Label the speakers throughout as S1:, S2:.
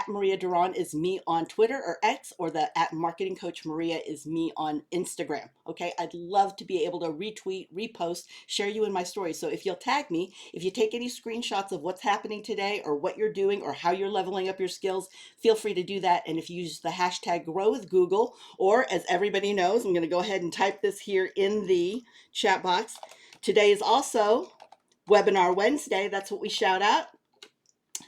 S1: at Maria Duron is me on Twitter or X, or the at Marketing Coach Maria is me on Instagram. Okay, I'd love to be able to retweet, repost, share you in my stories. So if you'll tag me, if you take any screenshots of what's happening today or what you're doing or how you're leveling up your skills, feel free to do that. And if you use the hashtag Grow with Google, or as everybody knows, I'm going to go ahead and type this here in the chat box. Today is also Webinar Wednesday. That's what we shout out.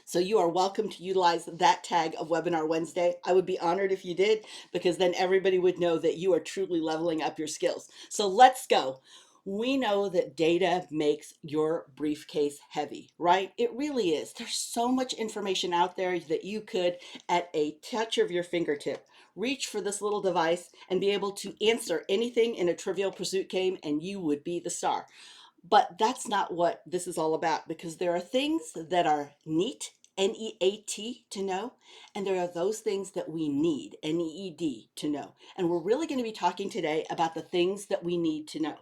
S1: So you are welcome to utilize that tag of Webinar Wednesday. I would be honored if you did, because then everybody would know that you are truly leveling up your skills. So let's go. We know that data makes your briefcase heavy, right? It really is. There's so much information out there that you could, at a touch of your fingertip, reach for this little device and be able to answer anything in a Trivial Pursuit game, and you would be the star. But that's not what this is all about, because there are things that are neat, N-E-A-T, to know, and there are those things that we need, N-E-E-D, to know. And we're really going to be talking today about the things that we need to know.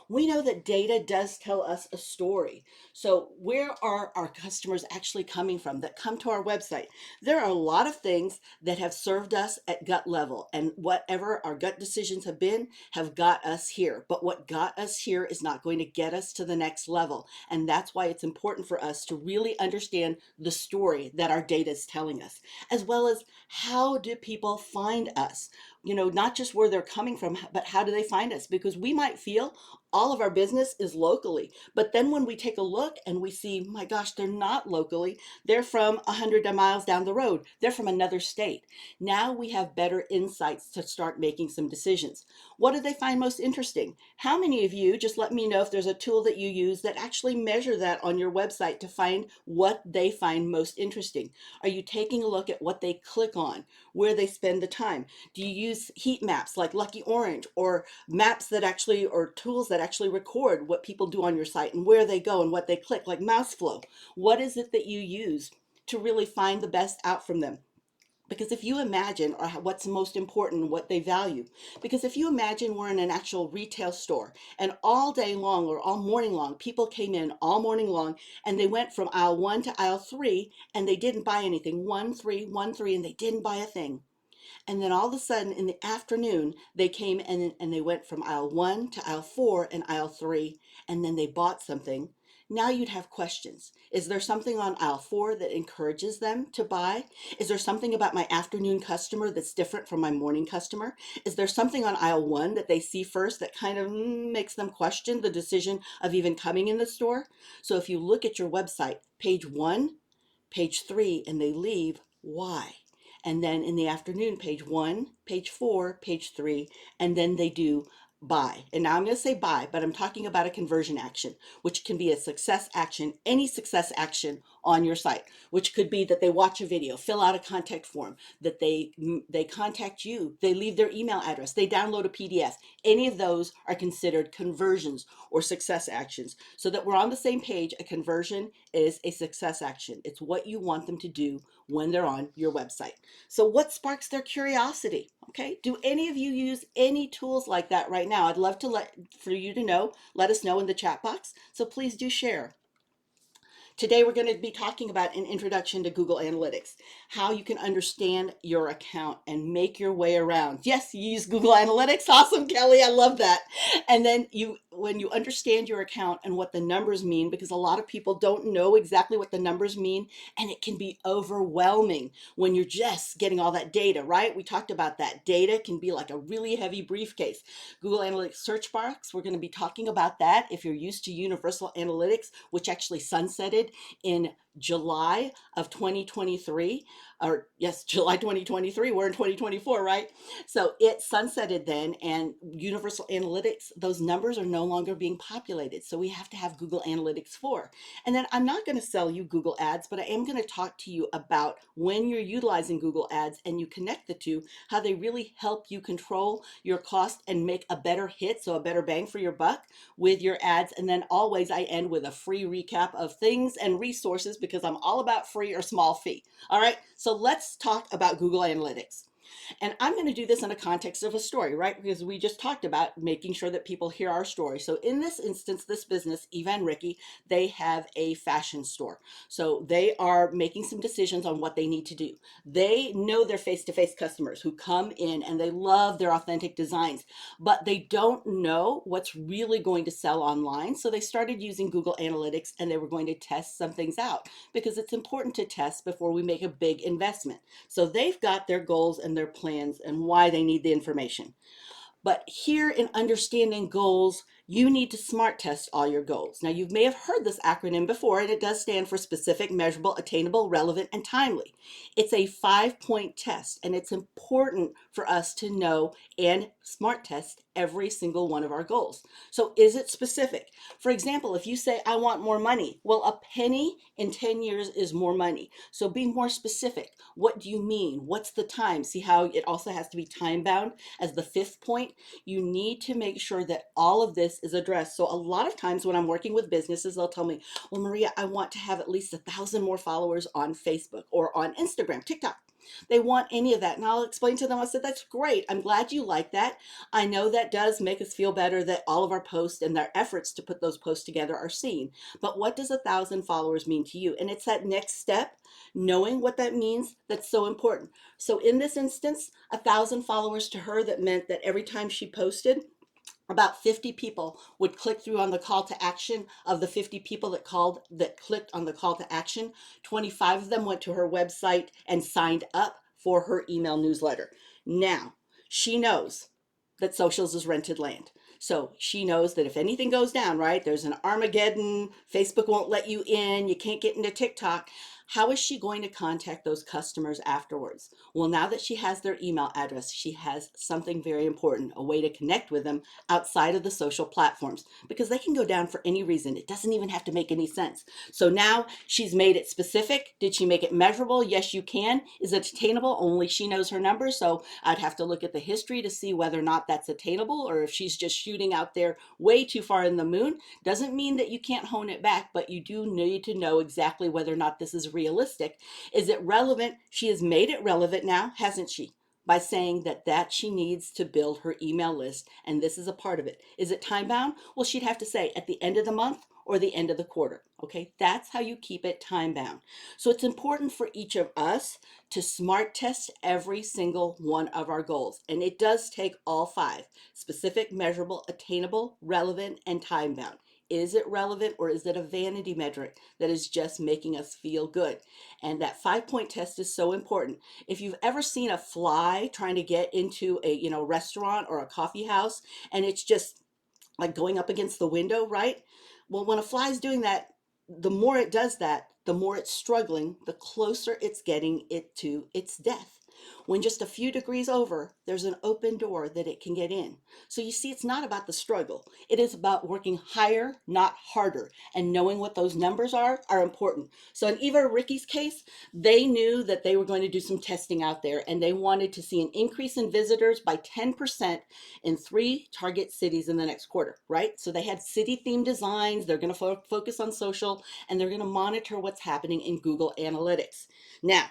S1: We know that data does tell us a story. So where are our customers actually coming from that come to our website? There are a lot of things that have served us at gut level, and whatever our gut decisions have got us here. But what got us here is not going to get us to the next level. And that's why it's important for us to really understand the story that our data is telling us, as well as how do people find us? Not just where they're coming from, but how do they find us? Because we might feel all of our business is locally, but then when we take a look and we see, my gosh, they're not locally, they're from 100 miles down the road, they're from another state. Now we have better insights to start making some decisions. What do they find most interesting? How many of you, just let me know if there's a tool that you use that actually measure that on your website to find what they find most interesting? Are you taking a look at what they click on, where they spend the time? Do you use heat maps like Lucky Orange, or maps that actually, or tools that actually record what people do on your site and where they go and what they click, like Mouseflow? What is it that you use to really find the best out from them? Because if you imagine, or what's most important, what they value, because if you imagine we're in an actual retail store and all day long or all morning long, people came in all morning long and they went from aisle 1 to aisle 3 and they didn't buy anything, 1, 3, 1, 3, and they didn't buy a thing. And then all of a sudden in the afternoon, they came and they went from aisle 1 to aisle 4 and aisle 3, and then they bought something. Now you'd have questions. Is there something on aisle 4 that encourages them to buy? Is there something about my afternoon customer that's different from my morning customer? Is there something on aisle 1 that they see first that kind of makes them question the decision of even coming in the store? So if you look at your website, page 1, page 3, and they leave, why? And then in the afternoon, page 1, page 4, page 3, and then they do buy. And now I'm going to say buy, but I'm talking about a conversion action, which can be a success action, any success action on your site, which could be that they watch a video, fill out a contact form, that they contact you, they leave their email address, they download a PDF. Any of those are considered conversions or success actions. So that we're on the same page, a conversion is a success action. It's what you want them to do when they're on your website. So what sparks their curiosity? Okay, do any of you use any tools like that right now? I'd love to for you to know, let us know in the chat box. So please do share. Today, we're going to be talking about an introduction to Google Analytics, how you can understand your account and make your way around. Yes, you use Google Analytics. Awesome, Kelly. I love that. And then when you understand your account and what the numbers mean, because a lot of people don't know exactly what the numbers mean, and it can be overwhelming when you're just getting all that data, right? We talked about that. Data can be like a really heavy briefcase. Google Analytics search box, we're going to be talking about that. If you're used to Universal Analytics, which actually sunsetted in July of 2023, or yes, July 2023, we're in 2024, right? So it sunsetted then, and Universal Analytics, those numbers are no longer being populated. So we have to have Google Analytics 4. And then I'm not going to sell you Google Ads, but I am going to talk to you about when you're utilizing Google Ads and you connect the two, how they really help you control your cost and make a better hit, so a better bang for your buck with your ads. And then always I end with a free recap of things and resources, because I'm all about free or small fee. All right, so let's talk about Google Analytics. And I'm going to do this in the context of a story, right? Because we just talked about making sure that people hear our story. So in this instance, this business, Eva and Ricky, they have a fashion store. So they are making some decisions on what they need to do. They know their face-to-face customers who come in and they love their authentic designs, but they don't know what's really going to sell online. So they started using Google Analytics and they were going to test some things out because it's important to test before we make a big investment. So they've got their goals and their plans and why they need the information. But here in understanding goals, you need to SMART test all your goals. Now, you may have heard this acronym before, and it does stand for specific, measurable, attainable, relevant, and timely. It's a 5-point test, and it's important for us to know and SMART test every single one of our goals. So is it specific? For example, if you say, I want more money, well, a penny in 10 years is more money. So be more specific. What do you mean? What's the time? See how it also has to be time bound as the 5th point? You need to make sure that all of this is addressed. So a lot of times when I'm working with businesses, they'll tell me, well, Maria, I want to have at least 1,000 more followers on Facebook or on Instagram, TikTok. They want any of that. And I'll explain to them, I said, that's great. I'm glad you like that. I know that does make us feel better that all of our posts and their efforts to put those posts together are seen. But what does 1,000 followers mean to you? And it's that next step, knowing what that means, that's so important. So in this instance, 1,000 followers to her, that meant that every time she posted, about 50 people would click through on the call to action. Of the 50 people that clicked on the call to action, 25 of them went to her website and signed up for her email newsletter. Now, she knows that socials is rented land. So she knows that if anything goes down, right, there's an Armageddon, Facebook won't let you in, you can't get into TikTok. How is she going to contact those customers afterwards? Well, now that she has their email address, she has something very important, a way to connect with them outside of the social platforms, because they can go down for any reason. It doesn't even have to make any sense. So now she's made it specific. Did she make it measurable? Yes, you can. Is it attainable? Only she knows her numbers. So I'd have to look at the history to see whether or not that's attainable, or if she's just shooting out there way too far in the moon. Doesn't mean that you can't hone it back, but you do need to know exactly whether or not this is realistic. Is it relevant? She has made it relevant now, hasn't she? By saying that she needs to build her email list, and this is a part of it. Is it time bound? Well, she'd have to say at the end of the month or the end of the quarter. Okay, that's how you keep it time bound. So it's important for each of us to SMART test every single one of our goals. And it does take all 5: specific, measurable, attainable, relevant, and time bound. Is it relevant, or is it a vanity metric that is just making us feel good? And that 5-point test is so important. If you've ever seen a fly trying to get into a restaurant or a coffee house, and it's just like going up against the window, right? Well, when a fly is doing that, the more it does that, the more it's struggling, the closer it's getting it to its death. When just a few degrees over, there's an open door that it can get in. So you see, it's not about the struggle. It is about working higher, not harder, and knowing what those numbers are important. So in Eva Ricky's case, they knew that they were going to do some testing out there, and they wanted to see an increase in visitors by 10% in 3 target cities in the next quarter, right? So they had city themed designs. They're going to focus on social, and they're going to monitor what's happening in Google Analytics. Now,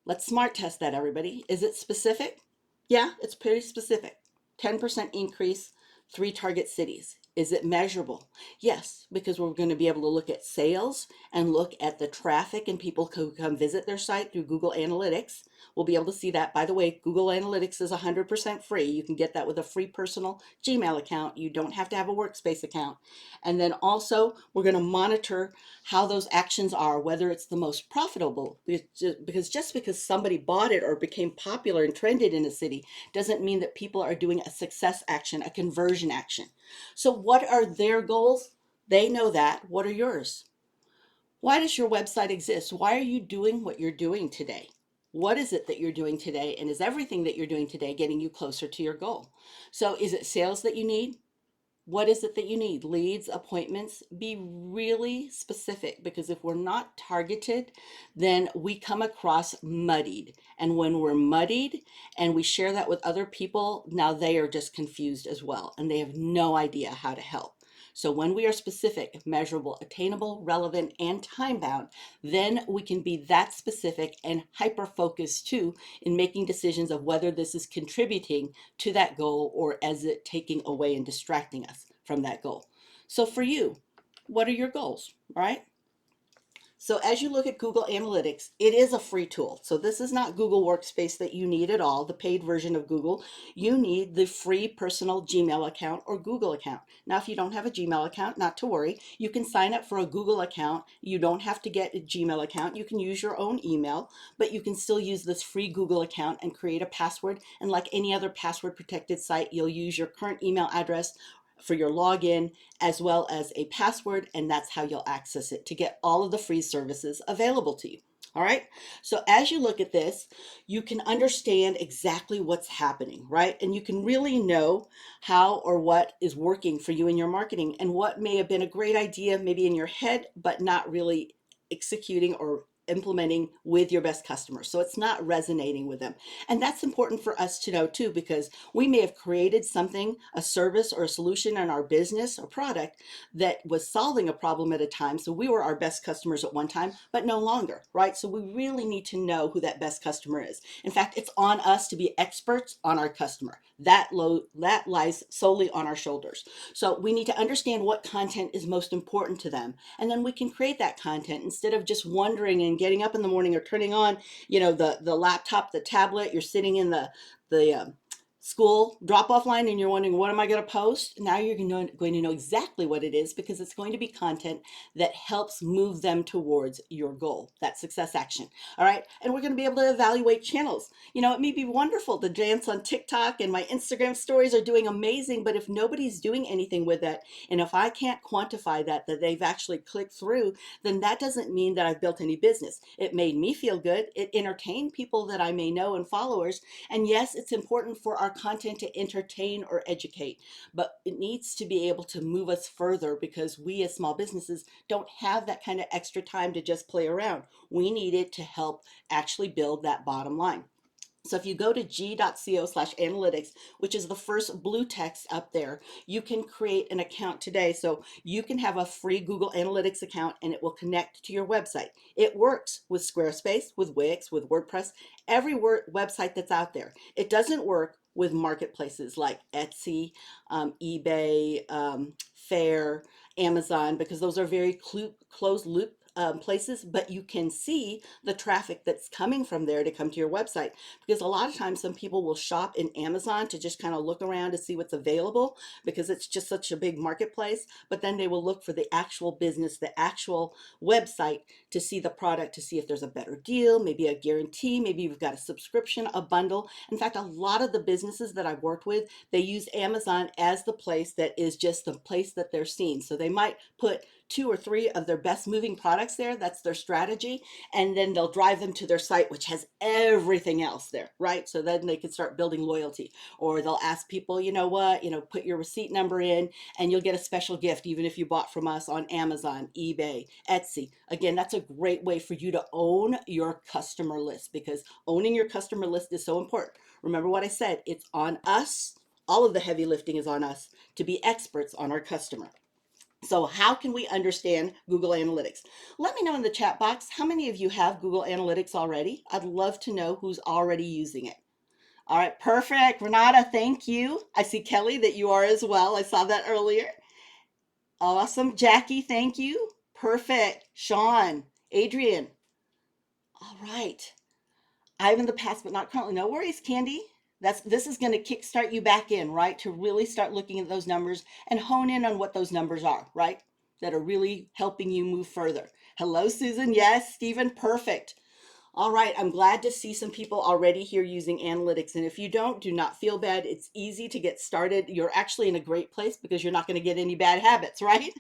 S1: let's SMART test that, everybody. Is it specific? Yeah, it's pretty specific. 10% increase, 3 target cities. Is it measurable? Yes, because we're going to be able to look at sales and look at the traffic and people who come visit their site through Google Analytics. We'll be able to see that. By the way, Google Analytics is 100% free. You can get that with a free personal Gmail account. You don't have to have a workspace account. And then also, we're going to monitor how those actions are, whether it's the most profitable, because just because somebody bought it or became popular and trended in a city doesn't mean that people are doing a success action, a conversion action. So what are their goals? They know that. What are yours? Why does your website exist? Why are you doing what you're doing today? What is it that you're doing today? And is everything that you're doing today getting you closer to your goal? So is it sales that you need? What is it that you need? Leads, appointments? Be really specific, because if we're not targeted, then we come across muddied. And when we're muddied and we share that with other people, now they are just confused as well, and they have no idea how to help. So when we are specific, measurable, attainable, relevant, and time bound, then we can be that specific and hyper focused too in making decisions of whether this is contributing to that goal or is it taking away and distracting us from that goal. So for you, what are your goals, right? So as you look at Google Analytics, it is a free tool. So this is not Google Workspace that you need at all, the paid version of Google. You need the free personal Gmail account or Google account. Now, if you don't have a Gmail account, not to worry. You can sign up for a Google account. You don't have to get a Gmail account. You can use your own email, but you can still use this free Google account and create a password. And like any other password protected site, you'll use your current email address for your login as well as a password, and that's how you'll access it to get all of the free services available to you. All right. So as you look at this, you can understand exactly what's happening, right? And you can really know how or what is working for you in your marketing and what may have been a great idea maybe in your head, but not really executing or implementing with your best customers. So it's not resonating with them. And that's important for us to know too, because we may have created something, a service or a solution in our business or product that was solving a problem at a time. So we were our best customers at one time, but no longer, right? So we really need to know who that best customer is. In fact, it's on us to be experts on our customer. That lies solely on our shoulders. So we need to understand what content is most important to them. And then we can create that content instead of just wondering and getting up in the morning or turning on, the laptop, the tablet, you're sitting in the school drop-off line and you're wondering, what am I going to post? Now you're going to know exactly what it is, because it's going to be content that helps move them towards your goal, that success action. All right. And we're going to be able to evaluate channels. It may be wonderful to dance on TikTok and my Instagram stories are doing amazing, but if nobody's doing anything with that, and if I can't quantify that they've actually clicked through, then that doesn't mean that I've built any business. It made me feel good. It entertained people that I may know and followers. And yes, it's important for our content to entertain or educate, but it needs to be able to move us further, because we as small businesses don't have that kind of extra time to just play around. We need it to help actually build that bottom line. So if you go to g.co/analytics, which is the first blue text up there, you can create an account today. So you can have a free Google Analytics account and it will connect to your website. It works with Squarespace, with Wix, with WordPress, every website that's out there. It doesn't work with marketplaces like Etsy, eBay, Fair, Amazon, because those are very closed loop places, but you can see the traffic that's coming from there to come to your website. Because a lot of times some people will shop in Amazon to just kind of look around to see what's available, because it's just such a big marketplace, but then they will look for the actual business, the actual website, to see the product, to see if there's a better deal, maybe a guarantee, maybe you've got a subscription, a bundle. In fact, a lot of the businesses that I've worked with, they use Amazon as the place that is just the place that they're seen. So they might put 2 or 3 of their best moving products there. That's their strategy. And then they'll drive them to their site, which has everything else there, right? So then they can start building loyalty. Or they'll ask people, you know what, put your receipt number in and you'll get a special gift, even if you bought from us on Amazon, eBay, Etsy. Again, that's a great way for you to own your customer list, because owning your customer list is so important. Remember what I said, it's on us. All of the heavy lifting is on us to be experts on our customer. So how can we understand Google Analytics? Let me know in the chat box, how many of you have Google Analytics already? I'd love to know who's already using it. All right, perfect. Renata, thank you. I see Kelly that you are as well. I saw that earlier. Awesome. Jackie, thank you. Perfect. Sean, Adrian. All right. I'm in the past, but not currently. No worries, Candy. This is going to kickstart you back in, right? To really start looking at those numbers and hone in on what those numbers are, right? That are really helping you move further. Hello, Susan. Yes, Stephen. Perfect. All right. I'm glad to see some people already here using analytics. And if you don't, do not feel bad. It's easy to get started. You're actually in a great place because you're not going to get any bad habits, right?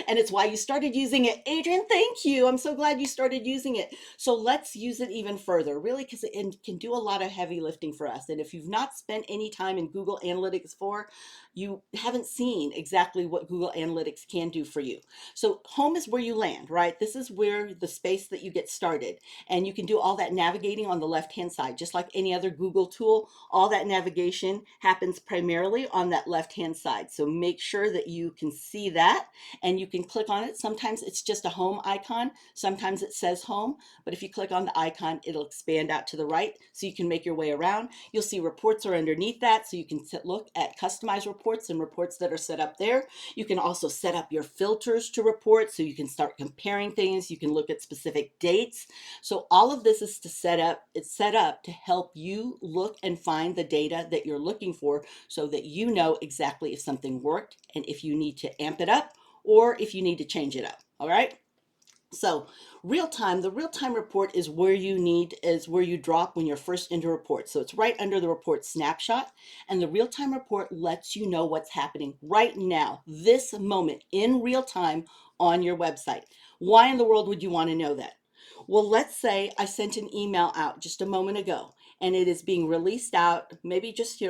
S1: And it's why you started using it. Adrian, thank you. I'm so glad you started using it. So let's use it even further, really, because it can do a lot of heavy lifting for us. And if you've not spent any time in Google Analytics for, you haven't seen exactly what Google Analytics can do for you. So home is where you land, right? This is where the space that you get started. And you can do all that navigating on the left-hand side, just like any other Google tool. All that navigation happens primarily on that left-hand side. So make sure that you can see that and you can click on it. Sometimes it's just a home icon. Sometimes it says home, but if you click on the icon, it'll expand out to the right so you can make your way around. You'll see reports are underneath that, so you can look at customized reports and reports that are set up there. You can also set up your filters to reports so you can start comparing things. You can look at specific dates. So all of this is it's set up to help you look and find the data that you're looking for so that you know exactly if something worked and if you need to amp it up or if you need to change it up. All right. So the real time report is where you drop when you're first into report. So it's right under the report snapshot, and the real time report lets you know what's happening right now, this moment in real time on your website. Why in the world would you want to know that? Well, let's say I sent an email out just a moment ago and it is being released out, maybe just,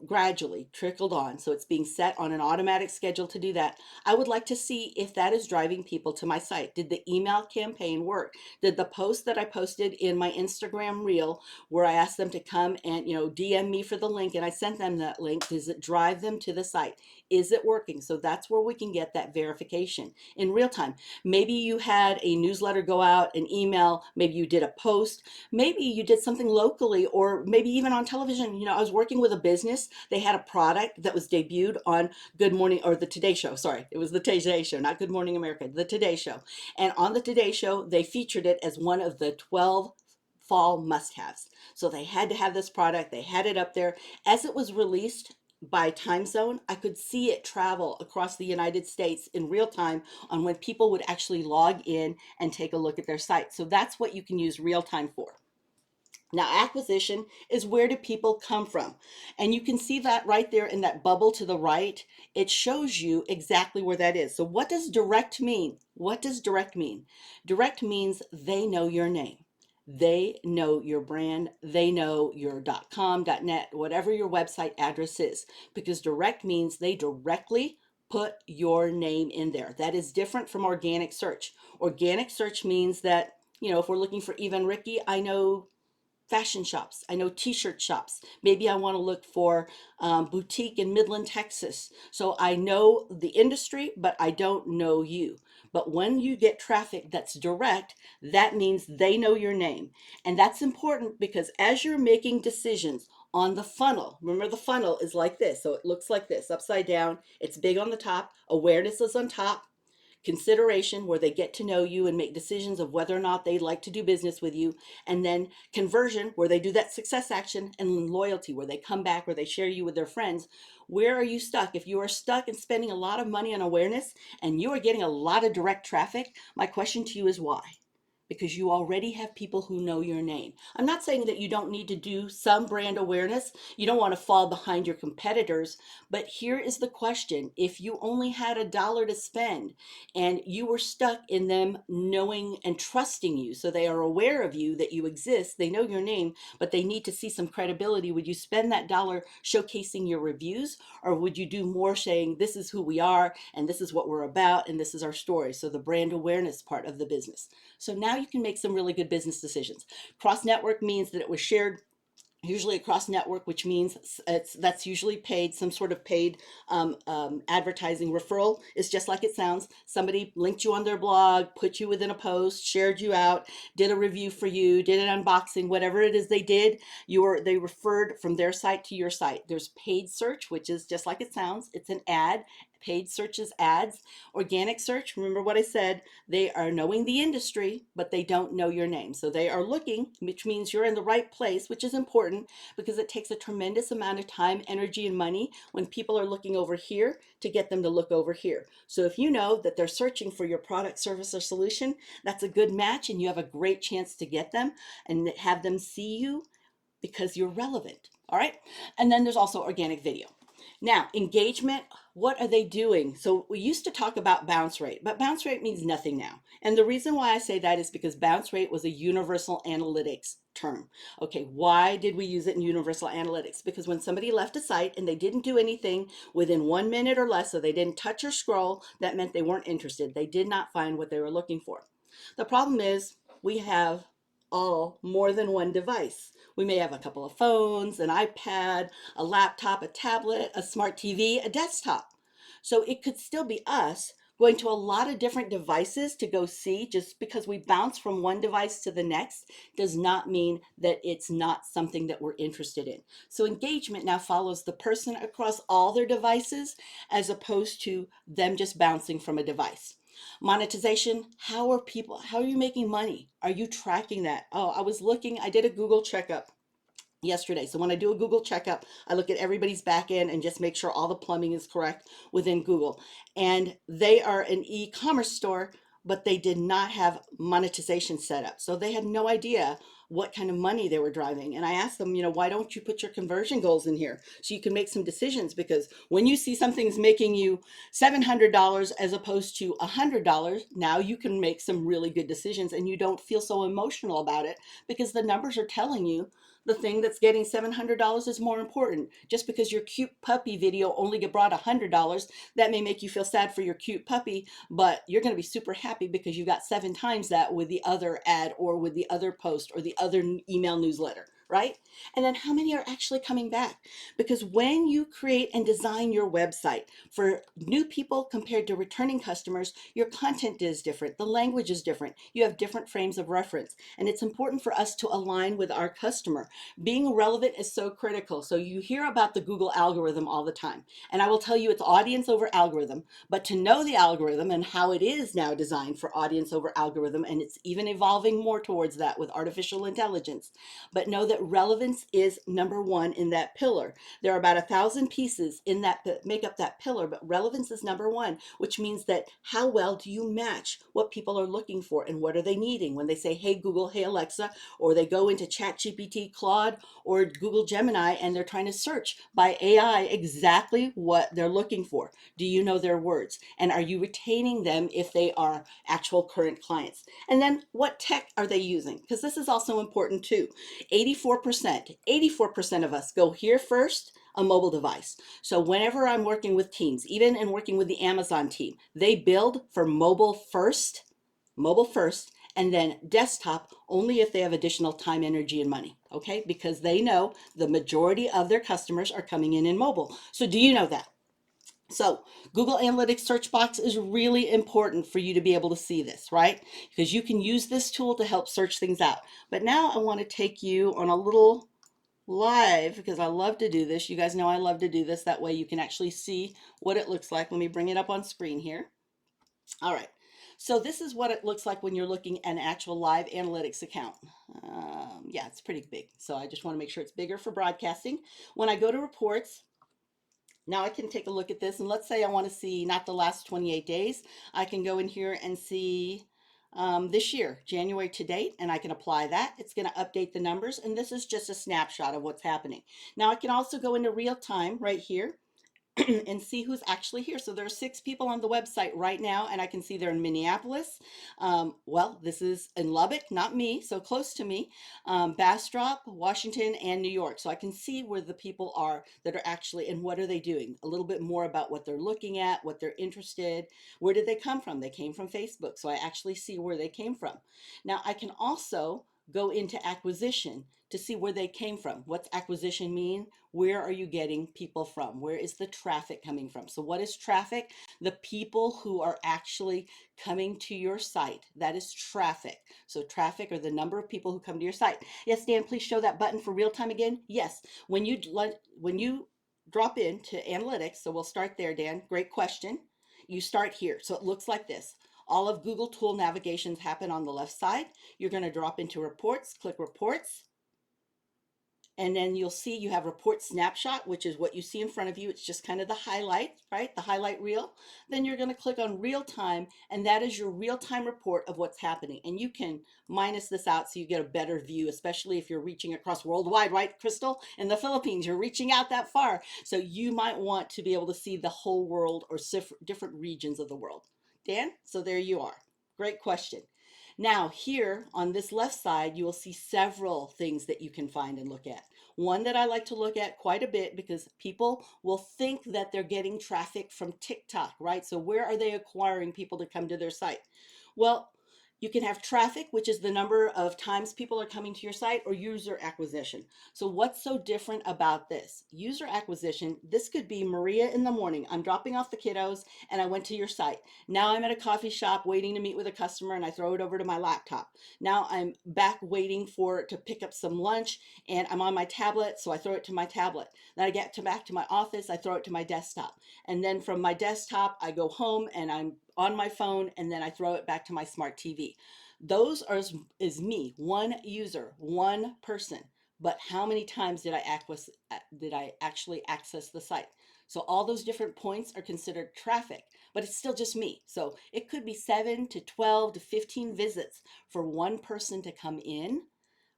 S1: gradually trickled on. So it's being set on an automatic schedule to do that. I would like to see if that is driving people to my site. Did the email campaign work? Did the post that I posted in my Instagram reel where I asked them to come and, DM me for the link and I sent them that link, does it drive them to the site? Is it working? So that's where we can get that verification in real time. Maybe you had a newsletter go out, an email, maybe you did a post, maybe you did something locally, or maybe even on television. I was working with a business. They had a product that was debuted on Good Morning, or the Today Show. Sorry, it was the Today Show, not Good Morning America, the Today Show. And on the Today Show, they featured it as one of the 12 fall must-haves. So they had to have this product. They had it up there. As it was released by time zone, I could see it travel across the United States in real time on when people would actually log in and take a look at their site. So that's what you can use real time for. Now, acquisition is where do people come from? And you can see that right there in that bubble to the right. It shows you exactly where that is. So what does direct mean? What does direct mean? Direct means they know your name. They know your brand. They know your .com, .net, whatever your website address is, because direct means they directly put your name in there. That is different from organic search. Organic search means that, if we're looking for Even Ricky, I know fashion shops. I know t-shirt shops. Maybe I want to look for boutique in Midland, Texas. So I know the industry, but I don't know you. But when you get traffic that's direct, that means they know your name. And that's important because as you're making decisions on the funnel, remember the funnel is like this. So it looks like this, upside down. It's big on the top. Awareness is on top. Consideration, where they get to know you and make decisions of whether or not they'd like to do business with you, and then conversion, where they do that success action, and loyalty, where they come back or they share you with their friends. Where are you stuck? If you are stuck in spending a lot of money on awareness and you are getting a lot of direct traffic, my question to you is why? Because you already have people who know your name. I'm not saying that you don't need to do some brand awareness. You don't want to fall behind your competitors. But here is the question. If you only had $1 to spend and you were stuck in them knowing and trusting you, so they are aware of you, that you exist, they know your name, but they need to see some credibility, would you spend that dollar showcasing your reviews? Or would you do more saying, this is who we are, and this is what we're about, and this is our story? So the brand awareness part of the business. So now you can make some really good business decisions. Cross network means that it was shared usually across network, which means that's usually paid, some sort of paid advertising. Referral is just like it sounds. Somebody linked you on their blog, put you within a post, shared you out, did a review for you, did an unboxing, whatever it is they did, they referred from their site to your site. There's paid search, which is just like it sounds. It's an ad. Paid search is ads. Organic search, remember what I said, they are knowing the industry, but they don't know your name. So they are looking, which means you're in the right place, which is important because it takes a tremendous amount of time, energy, and money when people are looking over here to get them to look over here. So if you know that they're searching for your product, service, or solution, that's a good match and you have a great chance to get them and have them see you because you're relevant. All right. And then there's also organic video. Now, engagement, what are they doing? So we used to talk about bounce rate, but bounce rate means nothing now. And the reason why I say that is because bounce rate was a universal analytics term. Okay, why did we use it in universal analytics? Because when somebody left a site and they didn't do anything within 1 minute or less, so they didn't touch or scroll, that meant they weren't interested. They did not find what they were looking for. The problem is we have all more than one device. We may have a couple of phones, an iPad, a laptop, a tablet, a smart TV, a desktop. So it could still be us going to a lot of different devices to go see. Just because we bounce from one device to the next does not mean that it's not something that we're interested in. So engagement now follows the person across all their devices as opposed to them just bouncing from a device. Monetization, how are you making money? Are you tracking that? Oh, I did a Google checkup yesterday. So when I do a Google checkup, I look at everybody's back end and just make sure all the plumbing is correct within Google. And they are an e-commerce store, but they did not have monetization set up. So they had no idea what kind of money they were driving. And I asked them, why don't you put your conversion goals in here so you can make some decisions? Because when you see something's making you $700 as opposed to $100, now you can make some really good decisions and you don't feel so emotional about it because the numbers are telling you the thing that's getting $700 is more important. Just because your cute puppy video only brought $100, that may make you feel sad for your cute puppy, but you're going to be super happy because you got 7 times that with the other ad or with the other post or the other email newsletter, right? And then how many are actually coming back? Because when you create and design your website for new people compared to returning customers, your content is different. The language is different. You have different frames of reference. And it's important for us to align with our customer. Being relevant is so critical. So you hear about the Google algorithm all the time. And I will tell you it's audience over algorithm, but to know the algorithm and how it is now designed for audience over algorithm, and it's even evolving more towards that with artificial intelligence, but know that relevance is number one in that pillar. There are about 1,000 pieces in that make up that pillar, but relevance is number one, which means that how well do you match what people are looking for and what are they needing when they say, hey Google, hey Alexa, or they go into ChatGPT, Claude, or Google Gemini and they're trying to search by AI exactly what they're looking for. Do you know their words? And are you retaining them if they are actual current clients? And then what tech are they using? Because this is also important too. 84% of us go here first, a mobile device. So whenever I'm working with teams, even in working with the Amazon team, they build for mobile first, and then desktop only if they have additional time, energy, and money, okay? Because they know the majority of their customers are coming in mobile. So do you know that? So Google Analytics search box is really important for you to be able to see this, right? Because you can use this tool to help search things out. But now I want to take you on a little live because I love to do this. You guys know I love to do this. That way you can actually see what it looks like. Let me bring it up on screen here. All right. So this is what it looks like when you're looking at an actual live analytics account. Yeah, it's pretty big. So I just want to make sure it's bigger for broadcasting. When I go to reports, now I can take a look at this, and let's say I want to see not the last 28 days. I can go in here and see this year, January to date, and I can apply that. It's going to update the numbers, and this is just a snapshot of what's happening. Now I can also go into real time right here and see who's actually here. So there are 6 people on the website right now, and I can see they're in Minneapolis. Well, this is in Lubbock, not me, so close to me. Bastrop, Washington, and New York. So I can see where the people are that are actually, and what are they doing? A little bit more about what they're looking at, what they're interested. Where did they come from? They came from Facebook, so I actually see where they came from. Now I can also go into acquisition to see where they came from. What's acquisition mean? Where are you getting people from? Where is the traffic coming from? So what is traffic? The people who are actually coming to your site. That is traffic. So traffic are the number of people who come to your site. Yes, Dan, please show that button for real time again. Yes, when you drop into analytics, so we'll start there, Dan. Great question. You start here. So it looks like this. All of Google tool navigations happen on the left side. You're going to drop into reports, click reports. And then you'll see you have report snapshot, which is what you see in front of you. It's just kind of the highlight, right? The highlight reel. Then you're going to click on real time, and that is your real time report of what's happening. And you can minus this out so you get a better view, especially if you're reaching across worldwide, right, Crystal? In the Philippines, you're reaching out that far. So you might want to be able to see the whole world or different regions of the world. Dan, so there you are. Great question. Now, here on this left side, you will see several things that you can find and look at. One that I like to look at quite a bit because people will think that they're getting traffic from TikTok, right? So, where are they acquiring people to come to their site? Well, you can have traffic, which is the number of times people are coming to your site, or user acquisition. So, what's so different about this? User acquisition, this could be Maria in the morning. I'm dropping off the kiddos and I went to your site. Now I'm at a coffee shop waiting to meet with a customer and I throw it over to my laptop. Now I'm back waiting to pick up some lunch and I'm on my tablet, so I throw it to my tablet. Then I get back to my office, I throw it to my desktop. And then from my desktop, I go home and I'm on my phone and then I throw it back to my smart TV. Those are is me, one user, one person. But how many times did I actually access the site? So all those different points are considered traffic, but it's still just me. So it could be 7 to 12 to 15 visits for one person to come in,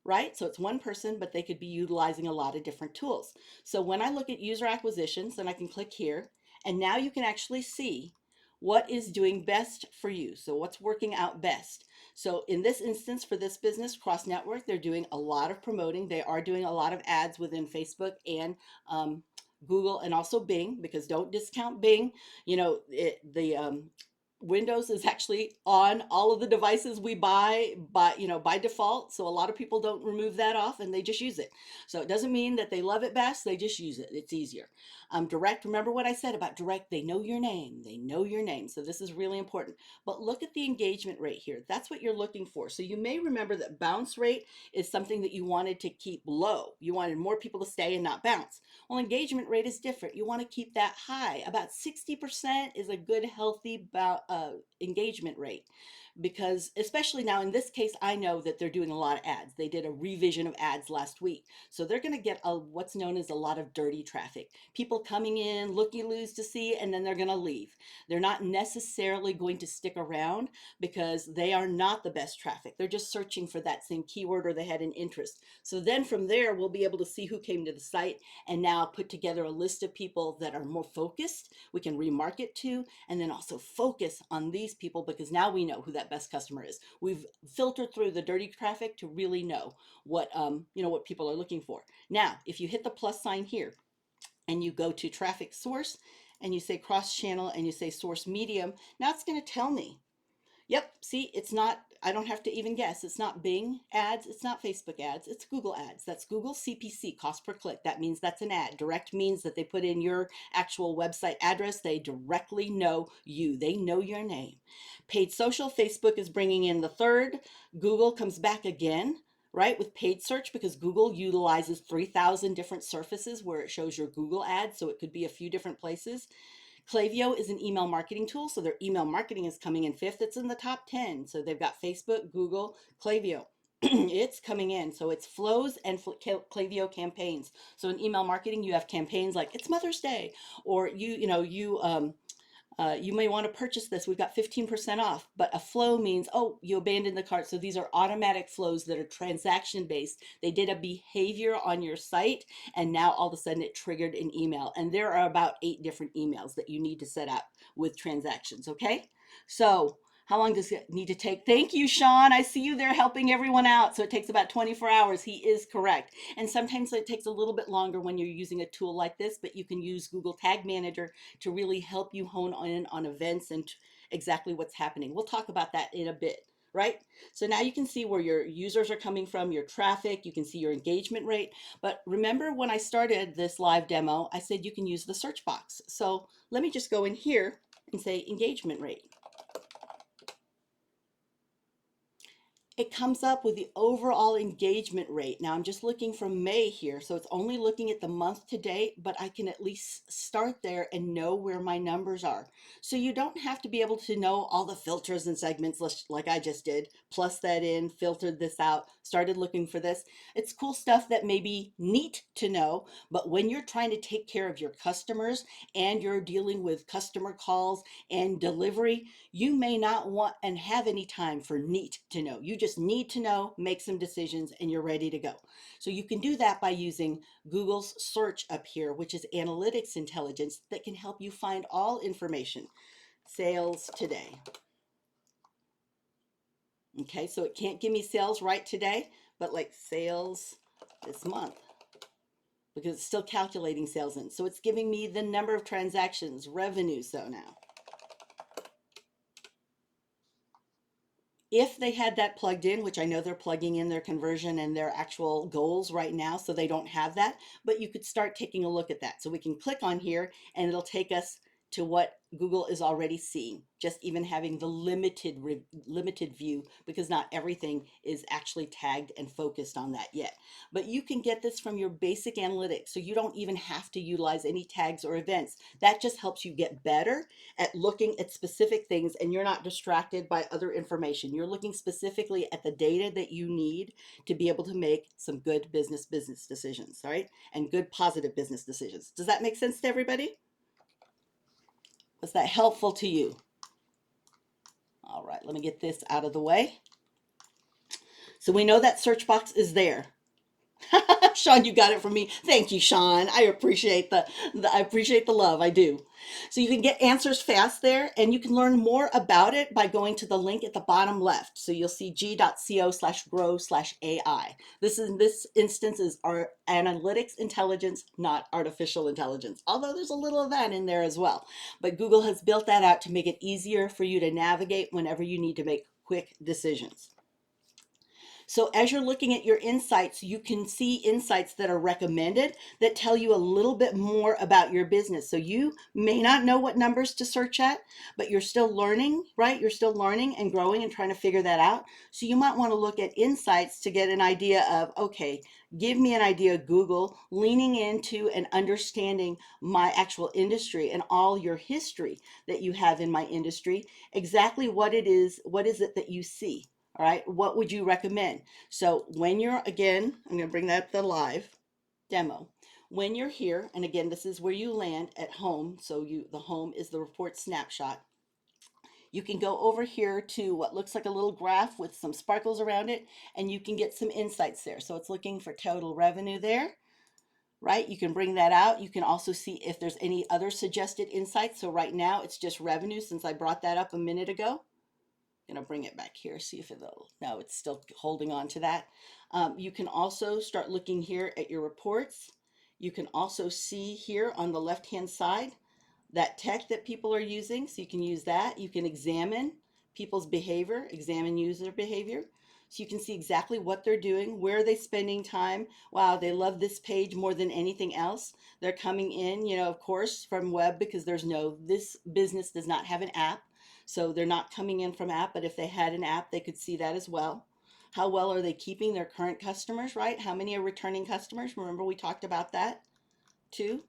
S1: right? So it's one person, but they could be utilizing a lot of different tools. So when I look at user acquisitions, then I can click here, and now you can actually see what is doing best for you. So what's working out best. So in this instance, for this business, Cross Network, they're doing a lot of promoting. They are doing a lot of ads within Facebook and Google and also Bing, because don't discount Bing. You know, the Windows is actually on all of the devices we buy by default. So a lot of people don't remove that off and they just use it. So it doesn't mean that they love it best. They just use it. It's easier. Direct, remember what I said about direct, they know your name. They know your name. So this is really important. But look at the engagement rate here. That's what you're looking for. So you may remember that bounce rate is something that you wanted to keep low. You wanted more people to stay and not bounce. Well, engagement rate is different. You want to keep that high. About 60% is a good, healthy engagement rate. Because especially now in this case, I know that they're doing a lot of ads. They did a revision of ads last week. So they're going to get what's known as a lot of dirty traffic. People coming in, looky-loos to see, and then they're going to leave. They're not necessarily going to stick around because they are not the best traffic. They're just searching for that same keyword or they had an interest. So then from there, we'll be able to see who came to the site and now put together a list of people that are more focused. We can remarket to, and then also focus on these people because now we know who that best customer is. We've filtered through the dirty traffic to really know what what people are looking for. Now, if you hit the plus sign here and you go to traffic source and you say cross channel and you say source medium, now it's going to tell me. Yep, see, it's not, I don't have to even guess. It's not Bing ads, it's not Facebook ads, it's Google ads. That's Google CPC, cost per click. That means that's an ad. Direct means that they put in your actual website address. They directly know you, they know your name. Paid social, Facebook is bringing in the third. Google comes back again, right, with paid search because Google utilizes 3,000 different surfaces where it shows your Google ads. So it could be a few different places. Klaviyo is an email marketing tool, so their email marketing is coming in fifth. It's in the top 10. So they've got Facebook, Google, Klaviyo. It's coming in. So it's flows and Klaviyo campaigns. So in email marketing, you have campaigns like it's Mother's Day, or you may want to purchase this. We've got 15% off, but a flow means, oh, you abandoned the cart. So these are automatic flows that are transaction based. They did a behavior on your site and now all of a sudden it triggered an email. And there are about 8 different emails that you need to set up with transactions. Okay. So how long does it need to take? Thank you, Sean. I see you there helping everyone out. So it takes about 24 hours. He is correct. And sometimes it takes a little bit longer when you're using a tool like this, but you can use Google Tag Manager to really help you hone in on events and exactly what's happening. We'll talk about that in a bit, right? So now you can see where your users are coming from, your traffic, you can see your engagement rate. But remember when I started this live demo, I said you can use the search box. So let me just go in here and say engagement rate. It comes up with the overall engagement rate. Now I'm just looking from May here, so it's only looking at the month to date, but I can at least start there and know where my numbers are. So you don't have to be able to know all the filters and segments like I just did, plus that in, filtered this out, started looking for this. It's cool stuff that may be neat to know, but when you're trying to take care of your customers and you're dealing with customer calls and delivery, you may not want and have any time for neat to know. You just need to know, make some decisions, and you're ready to go. So you can do that by using Google's search up here, which is analytics intelligence that can help you find all information. Sales today. Okay, so it can't give me sales right today, but like sales this month, because it's still calculating sales in. So it's giving me the number of transactions, revenue. So now, if they had that plugged in, which I know they're plugging in their conversion and their actual goals right now, so they don't have that, but you could start taking a look at that. So we can click on here and it'll take us to what Google is already seeing, just even having the limited view, because not everything is actually tagged and focused on that yet. But you can get this from your basic analytics, so you don't even have to utilize any tags or events. That just helps you get better at looking at specific things, and you're not distracted by other information. You're looking specifically at the data that you need to be able to make some good business decisions, right? And good positive business decisions. Does that make sense to everybody? Was that helpful to you? All right, let me get this out of the way. So we know that search box is there. Sean, you got it from me. Thank you, Sean. I appreciate the love. I do. So you can get answers fast there, and you can learn more about it by going to the link at the bottom left. So you'll see g.co/grow/AI. This instance is our analytics intelligence, not artificial intelligence. Although there's a little of that in there as well. But Google has built that out to make it easier for you to navigate whenever you need to make quick decisions. So as you're looking at your insights, you can see insights that are recommended that tell you a little bit more about your business. So you may not know what numbers to search at, but you're still learning, right? You're still learning and growing and trying to figure that out. So you might want to look at insights to get an idea of, okay, give me an idea, Google, leaning into and understanding my actual industry and all your history that you have in my industry, exactly what is it that you see? All right, what would you recommend? So when you're, again, I'm going to bring that up the live demo. When you're here, and again, this is where you land at home. So the home is the report snapshot. You can go over here to what looks like a little graph with some sparkles around it, and you can get some insights there. So it's looking for total revenue there, right? You can bring that out. You can also see if there's any other suggested insights. So right now it's just revenue, since I brought that up a minute ago. Going to bring it back here, see if it'll, no, it's still holding on to that. You can also start looking here at your reports. You can also see here on the left hand side that tech that people are using, so you can use that. You can examine people's behavior, examine user behavior, so you can see exactly what they're doing, where are they spending time. Wow, they love this page more than anything else. They're coming in, of course, from web, because this business does not have an app. So they're not coming in from app, but if they had an app, they could see that as well. How well are they keeping their current customers, right? How many are returning customers? Remember, we talked about that too.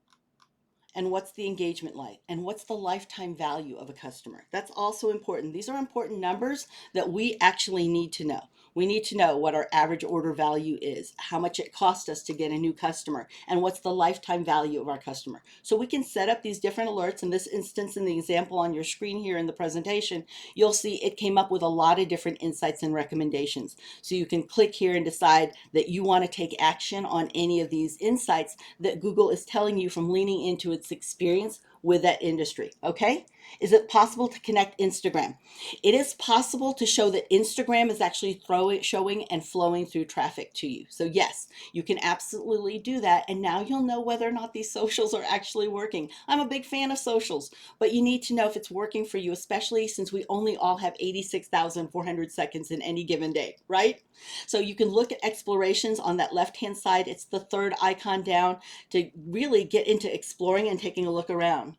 S1: And what's the engagement like? And what's the lifetime value of a customer? That's also important. These are important numbers that we actually need to know. We need to know what our average order value is, how much it costs us to get a new customer, and what's the lifetime value of our customer. So we can set up these different alerts. In this instance, in the example on your screen here in the presentation, you'll see it came up with a lot of different insights and recommendations. So you can click here and decide that you want to take action on any of these insights that Google is telling you from leaning into its experience with that industry. Okay? Is it possible to connect Instagram? It is possible to show that Instagram is actually showing and flowing through traffic to you. So yes, you can absolutely do that. And now you'll know whether or not these socials are actually working. I'm a big fan of socials, but you need to know if it's working for you, especially since we only all have 86,400 seconds in any given day, right? So you can look at explorations on that left-hand side. It's the third icon down to really get into exploring and taking a look around.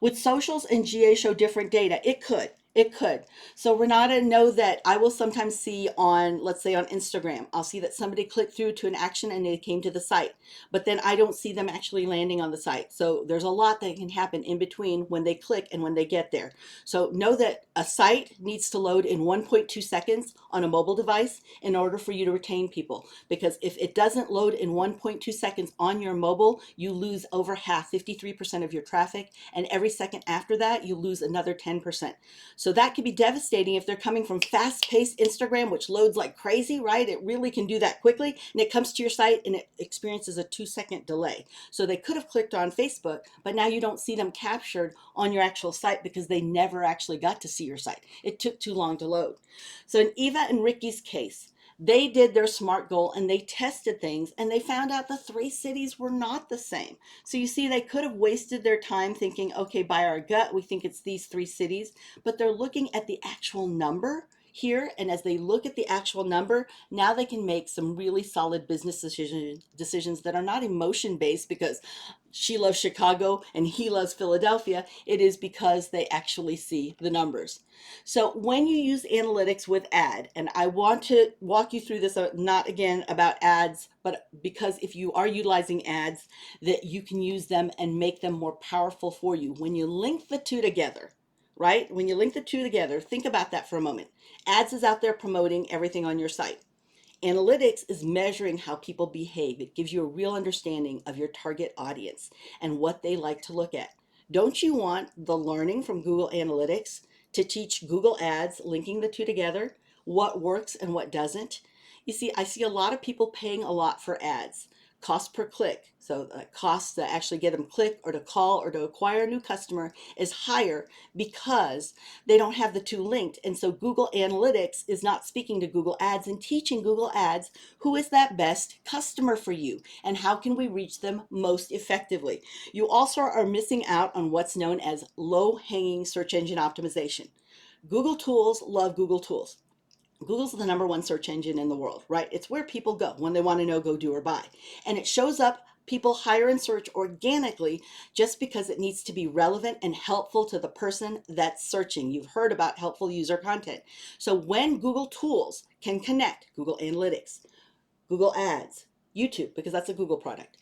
S1: Would socials and GA show different data? It could. It could. So Renata, know that I will sometimes see on, let's say on Instagram, I'll see that somebody clicked through to an action and they came to the site, but then I don't see them actually landing on the site. So there's a lot that can happen in between when they click and when they get there. So know that a site needs to load in 1.2 seconds on a mobile device in order for you to retain people. Because if it doesn't load in 1.2 seconds on your mobile, you lose over half, 53% of your traffic. And every second after that, you lose another 10%. So that could be devastating if they're coming from fast-paced Instagram, which loads like crazy, right? It really can do that quickly. And it comes to your site and it experiences a 2-second delay. So they could have clicked on Facebook, but now you don't see them captured on your actual site because they never actually got to see your site. It took too long to load. So in Eva and Ricky's case, they did their SMART goal and they tested things and they found out the 3 cities were not the same. So you see, they could have wasted their time thinking, okay, by our gut, we think it's these 3 cities, but they're looking at the actual number here. And as they look at the actual number, now they can make some really solid business decisions that are not emotion based because she loves Chicago and he loves Philadelphia. It is because they actually see the numbers. So when you use analytics with ad, and I want to walk you through this, not again about ads, but because if you are utilizing ads, that you can use them and make them more powerful for you. When you link the two together, right? When you link the two together, think about that for a moment. Ads is out there promoting everything on your site. Analytics is measuring how people behave. It gives you a real understanding of your target audience and what they like to look at. Don't you want the learning from Google Analytics to teach Google Ads, linking the two together, what works and what doesn't? You see, I see a lot of people paying a lot for ads. Cost per click, so the cost to actually get them click or to call or to acquire a new customer is higher because they don't have the two linked. And so Google Analytics is not speaking to Google Ads and teaching Google Ads who is that best customer for you and how can we reach them most effectively. You also are missing out on what's known as low-hanging search engine optimization. Google tools love Google tools. Google's the #1 search engine in the world, right? It's where people go when they want to know, go, do, or buy. And it shows up, people hire and search organically just because it needs to be relevant and helpful to the person that's searching. You've heard about helpful user content. So when Google tools can connect Google Analytics, Google Ads, YouTube, because that's a Google product,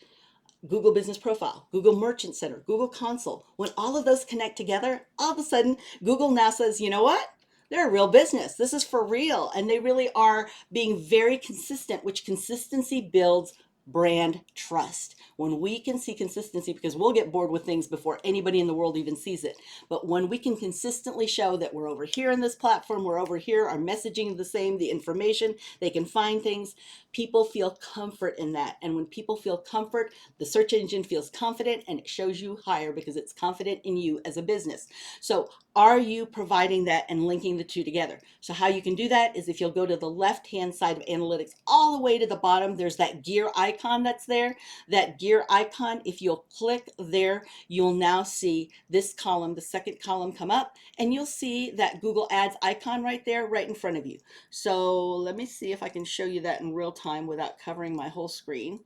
S1: Google Business Profile, Google Merchant Center, Google Console. When all of those connect together, all of a sudden, Google now says, you know what? They're a real business. This is for real. And they really are being very consistent, which consistency builds brand trust. When we can see consistency, because we'll get bored with things before anybody in the world even sees it. But when we can consistently show that we're over here in this platform, we're over here, our messaging is the same, the information, they can find things, people feel comfort in that. And when people feel comfort, the search engine feels confident and it shows you higher because it's confident in you as a business. So are you providing that and linking the two together? So how you can do that is if you'll go to the left-hand side of analytics, all the way to the bottom, there's that gear icon that's there. That gear icon, if you'll click there, you'll now see this column, the second column come up, and you'll see that Google Ads icon right there, right in front of you. So let me see if I can show you that in real time without covering my whole screen.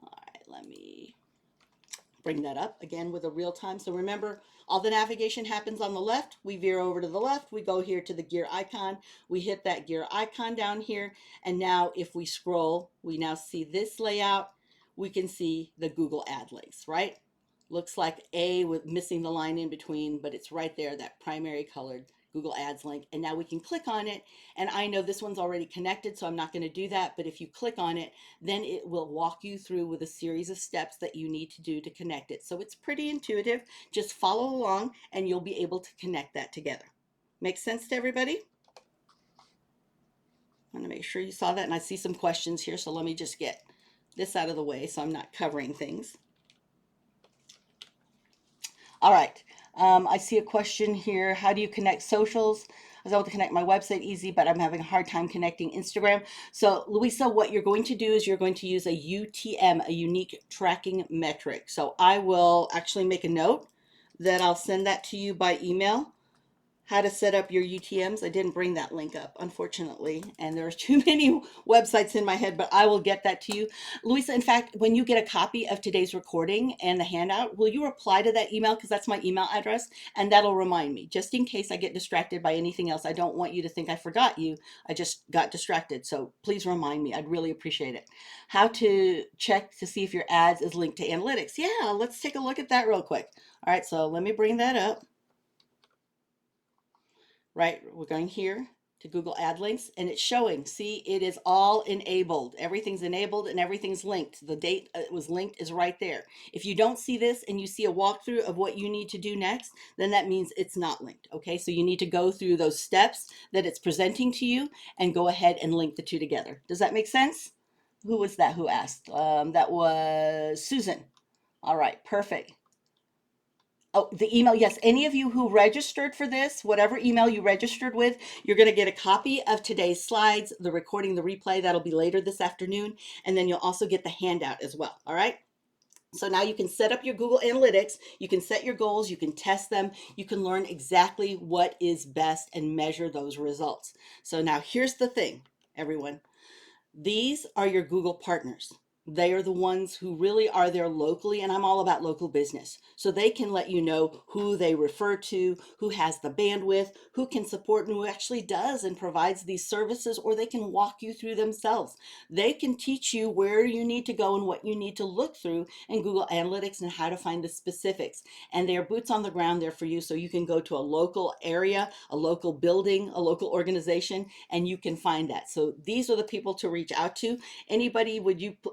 S1: All right, let me bring that up again with a real time. So remember, all the navigation happens on the left. We veer over to the left. We go here to the gear icon. We hit that gear icon down here. And now if we scroll, we now see this layout. We can see the Google ad links, right? Looks like A with missing the line in between, but it's right there, that primary colored Google Ads link. And now we can click on it. And I know this one's already connected, so I'm not going to do that. But if you click on it, then it will walk you through with a series of steps that you need to do to connect it. So it's pretty intuitive. Just follow along and you'll be able to connect that together. Make sense to everybody? I want to make sure you saw that. And I see some questions here, so let me just get this out of the way so I'm not covering things. All right. I see a question here. How do you connect socials? I was able to connect my website easy, but I'm having a hard time connecting Instagram. So Louisa, what you're going to do is you're going to use a UTM, a unique tracking metric. So I will actually make a note that I'll send that to you by email. how to set up your UTMs. I didn't bring that link up, unfortunately, and there are too many websites in my head, but I will get that to you. Louisa, in fact, when you get a copy of today's recording and the handout, will you reply to that email? Because that's my email address, and that'll remind me, just in case I get distracted by anything else. I don't want you to think I forgot you. I just got distracted, so please remind me. I'd really appreciate it. How to check to see if your ads is linked to analytics. Yeah, let's take a look at that real quick. All right, so let me bring that up. Right? We're going here to Google Ad Links and it's showing, see, it is all enabled. Everything's enabled and everything's linked. The date it was linked is right there. If you don't see this and you see a walkthrough of what you need to do next, then that means it's not linked. Okay, so you need to go through those steps that it's presenting to you and go ahead and link the two together. Does that make sense? Who was that who asked? That was Susan. All right, perfect. Oh, the email. Yes. Any of you who registered for this, whatever email you registered with, you're going to get a copy of today's slides, the recording, the replay. That'll be later this afternoon. And then you'll also get the handout as well. All right. So now you can set up your Google Analytics. You can set your goals. You can test them. You can learn exactly what is best and measure those results. So now here's the thing, everyone. These are your Google partners. They are the ones who really are there locally, and I'm all about local business. So they can let you know who they refer to, who has the bandwidth, who can support and who actually does and provides these services, or they can walk you through themselves. They can teach you where you need to go and what you need to look through in Google Analytics and how to find the specifics. And they are boots on the ground there for you, so you can go to a local area, a local building, a local organization, and you can find that. So these are the people to reach out to. Anybody,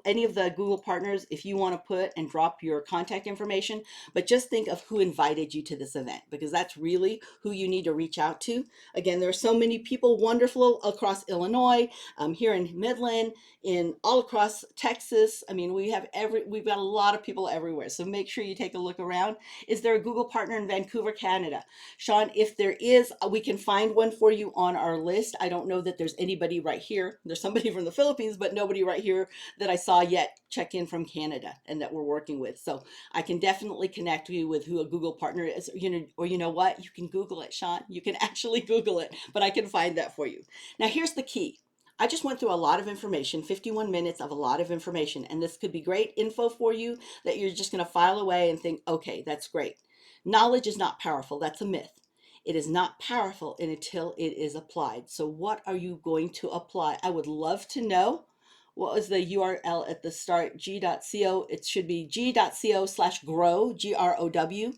S1: any of the Google partners, if you want to put and drop your contact information, but just think of who invited you to this event, because that's really who you need to reach out to. Again, there are so many people wonderful across Illinois, here in Midland, in all across Texas. I mean, we've got a lot of people everywhere. So make sure you take a look around. Is there a Google partner in Vancouver, Canada? Sean, if there is, we can find one for you on our list. I don't know that there's anybody right here. There's somebody from the Philippines, but nobody right here that I saw yet check in from Canada and that we're working with. So I can definitely connect you with who a Google partner is, or you know what, you can Google it, Sean. You can actually Google it, but I can find that for you. Now here's the key. I just went through a lot of information, 51 minutes of a lot of information, and this could be great info for you that you're just going to file away and think, okay, that's great. Knowledge is not powerful. That's a myth. It is not powerful until it is applied. So what are you going to apply? I would love to know. What was the URL at the start? G.co. It should be g.co/grow, GROW,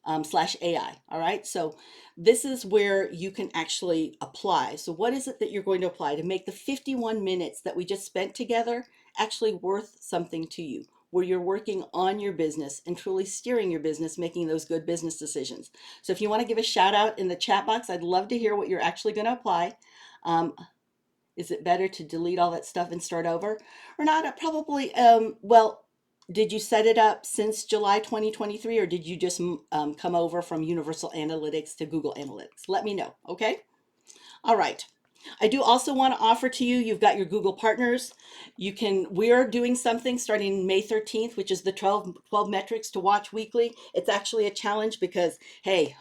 S1: /AI. All right. So this is where you can actually apply. So what is it that you're going to apply to make the 51 minutes that we just spent together actually worth something to you, where you're working on your business and truly steering your business, making those good business decisions. So if you want to give a shout out in the chat box, I'd love to hear what you're actually going to apply. Is it better to delete all that stuff and start over or not? Probably, well, did you set it up since July 2023, or did you just come over from Universal Analytics to Google Analytics? Let me know, okay? All right. I do also want to offer to you, you've got your Google partners. We're doing something starting May 13th, which is the 12 metrics to watch weekly. It's actually a challenge because, hey,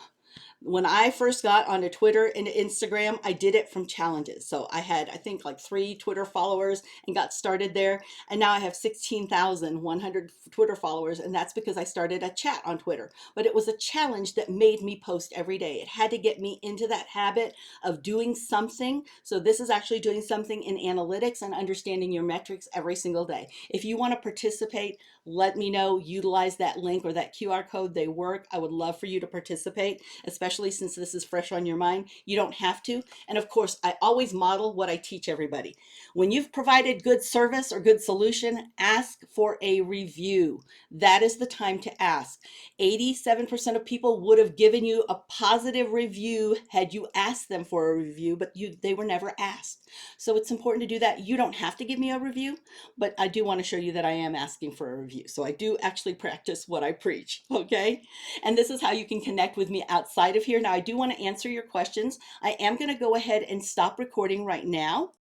S1: when I first got onto Twitter and Instagram, I did it from challenges. So I had, I think, like 3 Twitter followers and got started there. And now I have 16,100 Twitter followers. And that's because I started a chat on Twitter. But it was a challenge that made me post every day. It had to get me into that habit of doing something. So this is actually doing something in analytics and understanding your metrics every single day. If you want to participate, let me know. Utilize that link or that QR code. They work. I would love for you to participate, especially since this is fresh on your mind. You don't have to. And of course, I always model what I teach everybody. When you've provided good service or good solution, ask for a review. That is the time to ask. 87% of people would have given you a positive review had you asked them for a review, but they were never asked. So it's important to do that. You don't have to give me a review, but I do want to show you that I am asking for a review. So I do actually practice what I preach, okay? And this is how you can connect with me outside of here. Now, I do want to answer your questions. I am going to go ahead and stop recording right now.